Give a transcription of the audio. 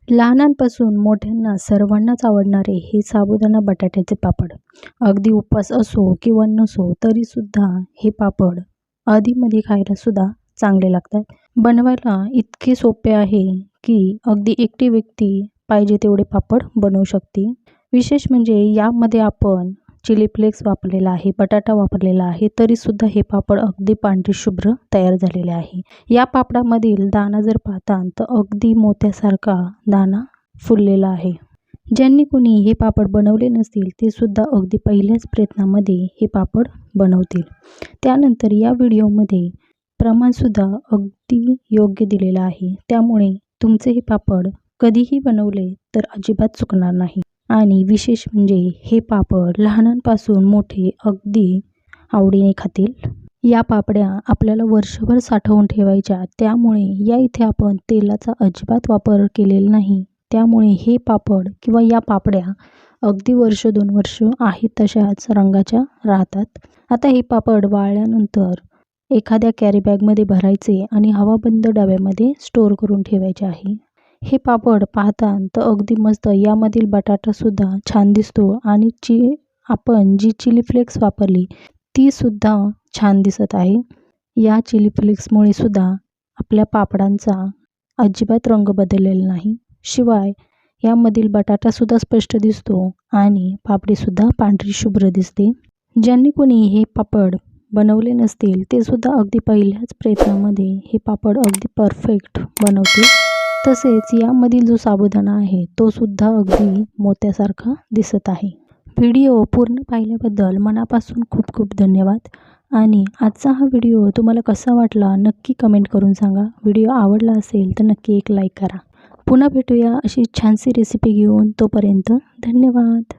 लहानांपासून मोठ्यांना सर्वांनाच आवडणारे हे साबुदाणा बटाट्याचे पापड. अगदी उपवास असो किंवा नसो तरीसुद्धा हे पापड अधीमधी खायलासुद्धा चांगले लागतात. बनवायला इतके सोपे आहे की अगदी एकटी व्यक्ती पाहिजे तेवढे पापड बनवू शकते. विशेष म्हणजे यामध्ये आपण चिली फ्लेक्स वापरलेला आहे, बटाटा वापरलेला आहे, तरीसुद्धा हे पापड अगदी पांढरे शुभ्र तयार झालेले आहे. या पापडामधील दाणा जर पाहताल तर अगदी मोत्यासारखा दाणा फुललेला आहे. ज्यांनी कोणी हे पापड बनवले नसतील ते सुद्धा अगदी पहिल्याच प्रयत्नामध्ये हे पापड बनवतील. त्यानंतर या व्हिडिओमध्ये प्रमाणसुद्धा अगदी योग्य दिलेलं आहे. त्यामुळे तुमचे हे पापड कधीही बनवले तर अजिबात चुकणार नाही. आणि विशेष म्हणजे हे पापड लहानांपासून मोठे अगदी आवडीने खातील. या पापड्या आपल्याला वर्षभर साठवून ठेवायच्या, त्यामुळे या इथे आपण तेलाचा अजिबात वापर केलेला नाही. त्यामुळे हे पापड किंवा या पापड्या अगदी वर्ष 2 वर्ष आहेत तशाच रंगाच्या राहतात. आता हे पापड वाळल्यानंतर एखाद्या कॅरी बॅगमध्ये भरायचे आणि हवाबंद डब्यामध्ये स्टोअर करून ठेवायचे आहे. हे पापड पाहता तर अगदी मस्त, यामधील बटाटासुद्धा छान दिसतो आणि आपण जी चिली फ्लेक्स वापरली ती सुद्धा छान दिसत आहे. या चिली फ्लेक्समुळे सुद्धा आपल्या पापडांचा अजिबात रंग बदललेला नाही. शिवाय यामधील बटाटासुद्धा स्पष्ट दिसतो आणि पापडीसुद्धा पांढरी शुभ्र दिसते. ज्यांनी कोणी हे पापड बनवले नसतील ते सुद्धा अगदी पहिल्याच प्रयत्नामध्ये हे पापड अगदी परफेक्ट बनवतील. तसेच यामधील जो साबुदाणा आहे तो सुद्धा अगदी मोत्यासारखा दिसत आहे. व्हिडिओ पूर्ण पाहिल्याबद्दल मनापासून खूप खूप धन्यवाद. आणि आजचा हा व्हिडिओ तुम्हाला कसा वाटला नक्की कमेंट करून सांगा. व्हिडिओ आवडला असेल तर नक्की एक लाईक करा. पुन्हा भेटूया अशी छानशी रेसिपी घेऊन. तोपर्यंत धन्यवाद.